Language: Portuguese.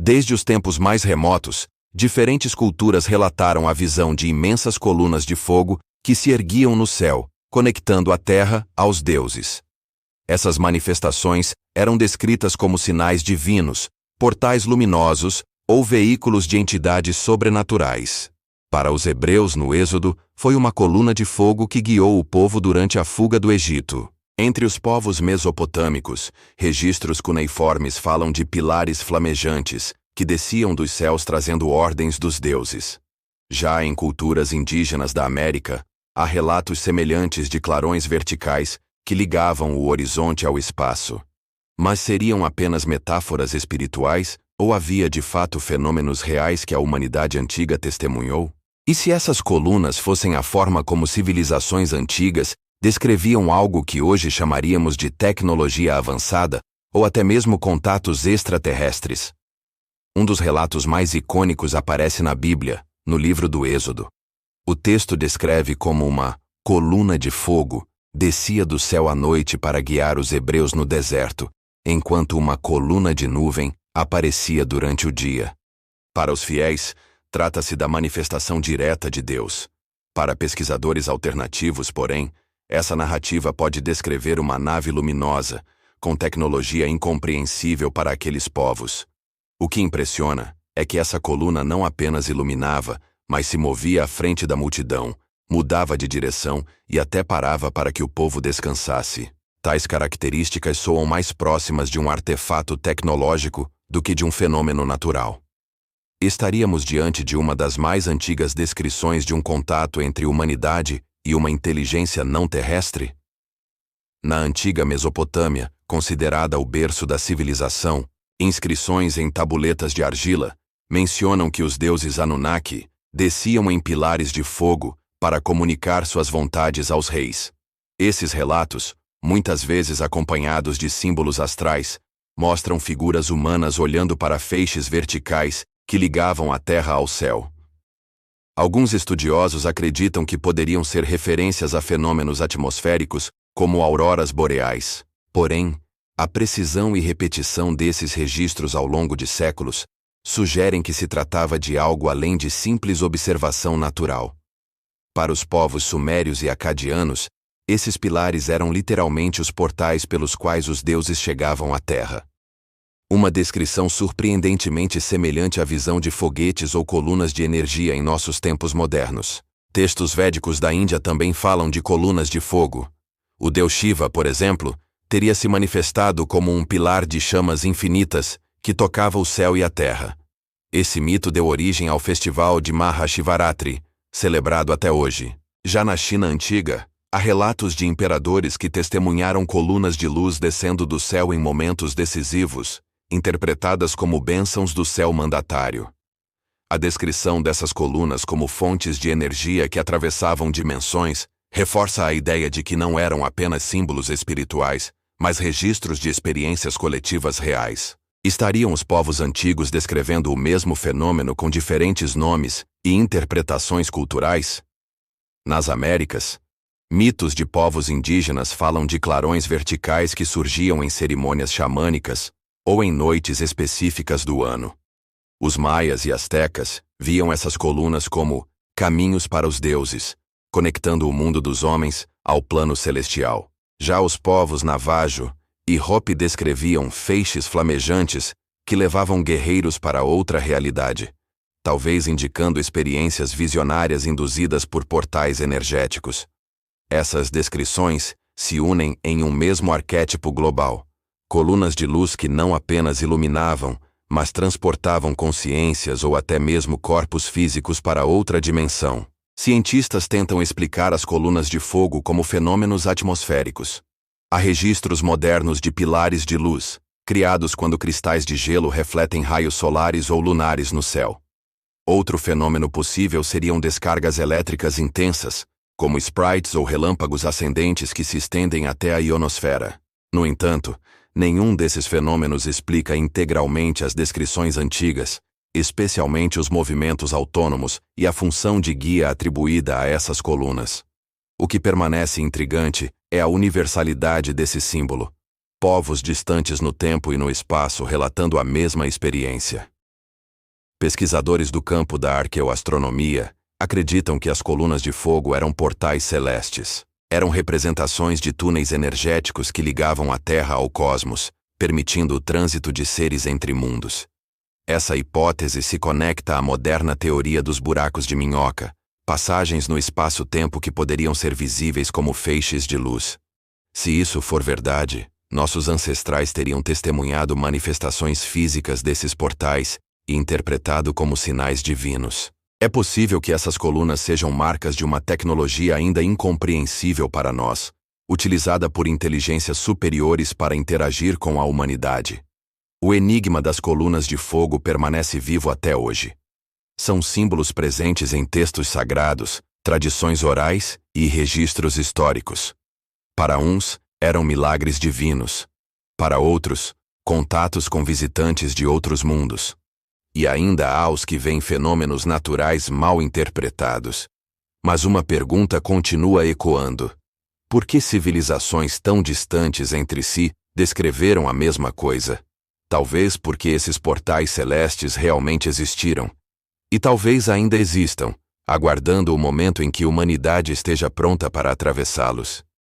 Desde os tempos mais remotos, diferentes culturas relataram a visão de imensas colunas de fogo que se erguiam no céu, conectando a terra aos deuses. Essas manifestações eram descritas como sinais divinos, portais luminosos ou veículos de entidades sobrenaturais. Para os hebreus no Êxodo, foi uma coluna de fogo que guiou o povo durante a fuga do Egito. Entre os povos mesopotâmicos, registros cuneiformes falam de pilares flamejantes, que desciam dos céus trazendo ordens dos deuses. Já em culturas indígenas da América, há relatos semelhantes de clarões verticais que ligavam o horizonte ao espaço. Mas seriam apenas metáforas espirituais ou havia de fato fenômenos reais que a humanidade antiga testemunhou? E se essas colunas fossem a forma como civilizações antigas descreviam algo que hoje chamaríamos de tecnologia avançada ou até mesmo contatos extraterrestres? Um dos relatos mais icônicos aparece na Bíblia, no livro do Êxodo. O texto descreve como uma coluna de fogo descia do céu à noite para guiar os hebreus no deserto, enquanto uma coluna de nuvem aparecia durante o dia. Para os fiéis, trata-se da manifestação direta de Deus. Para pesquisadores alternativos, porém, essa narrativa pode descrever uma nave luminosa, com tecnologia incompreensível para aqueles povos. O que impressiona é que essa coluna não apenas iluminava, mas se movia à frente da multidão, mudava de direção e até parava para que o povo descansasse. Tais características soam mais próximas de um artefato tecnológico do que de um fenômeno natural. Estaríamos diante de uma das mais antigas descrições de um contato entre humanidade e uma inteligência não terrestre? Na antiga Mesopotâmia, considerada o berço da civilização, inscrições em tabuletas de argila mencionam que os deuses Anunnaki desciam em pilares de fogo para comunicar suas vontades aos reis. Esses relatos, muitas vezes acompanhados de símbolos astrais, mostram figuras humanas olhando para feixes verticais que ligavam a terra ao céu. Alguns estudiosos acreditam que poderiam ser referências a fenômenos atmosféricos, como auroras boreais. Porém, a precisão e repetição desses registros ao longo de séculos sugerem que se tratava de algo além de simples observação natural. Para os povos sumérios e acadianos, esses pilares eram literalmente os portais pelos quais os deuses chegavam à terra. Uma descrição surpreendentemente semelhante à visão de foguetes ou colunas de energia em nossos tempos modernos. Textos védicos da Índia também falam de colunas de fogo. O deus Shiva, por exemplo, teria se manifestado como um pilar de chamas infinitas que tocava o céu e a terra. Esse mito deu origem ao festival de Mahashivaratri, celebrado até hoje. Já na China antiga, há relatos de imperadores que testemunharam colunas de luz descendo do céu em momentos decisivos, interpretadas como bênçãos do céu mandatário. A descrição dessas colunas como fontes de energia que atravessavam dimensões reforça a ideia de que não eram apenas símbolos espirituais, mas registros de experiências coletivas reais. Estariam os povos antigos descrevendo o mesmo fenômeno com diferentes nomes e interpretações culturais? Nas Américas, mitos de povos indígenas falam de clarões verticais que surgiam em cerimônias xamânicas ou em noites específicas do ano. Os maias e astecas viam essas colunas como caminhos para os deuses, conectando o mundo dos homens ao plano celestial. Já os povos Navajo e Hopi descreviam feixes flamejantes que levavam guerreiros para outra realidade, talvez indicando experiências visionárias induzidas por portais energéticos. Essas descrições se unem em um mesmo arquétipo global: colunas de luz que não apenas iluminavam, mas transportavam consciências ou até mesmo corpos físicos para outra dimensão. Cientistas tentam explicar as colunas de fogo como fenômenos atmosféricos. Há registros modernos de pilares de luz, criados quando cristais de gelo refletem raios solares ou lunares no céu. Outro fenômeno possível seriam descargas elétricas intensas, como sprites ou relâmpagos ascendentes que se estendem até a ionosfera. No entanto, nenhum desses fenômenos explica integralmente as descrições antigas, especialmente os movimentos autônomos e a função de guia atribuída a essas colunas. O que permanece intrigante é a universalidade desse símbolo. Povos distantes no tempo e no espaço relatando a mesma experiência. Pesquisadores do campo da arqueoastronomia acreditam que as colunas de fogo eram portais celestes. Eram representações de túneis energéticos que ligavam a Terra ao cosmos, permitindo o trânsito de seres entre mundos. Essa hipótese se conecta à moderna teoria dos buracos de minhoca, passagens no espaço-tempo que poderiam ser visíveis como feixes de luz. Se isso for verdade, nossos ancestrais teriam testemunhado manifestações físicas desses portais e interpretado como sinais divinos. É possível que essas colunas sejam marcas de uma tecnologia ainda incompreensível para nós, utilizada por inteligências superiores para interagir com a humanidade. O enigma das colunas de fogo permanece vivo até hoje. São símbolos presentes em textos sagrados, tradições orais e registros históricos. Para uns, eram milagres divinos. Para outros, contatos com visitantes de outros mundos. E ainda há os que veem fenômenos naturais mal interpretados. Mas uma pergunta continua ecoando. Por que civilizações tão distantes entre si descreveram a mesma coisa? Talvez porque esses portais celestes realmente existiram. E talvez ainda existam, aguardando o momento em que a humanidade esteja pronta para atravessá-los.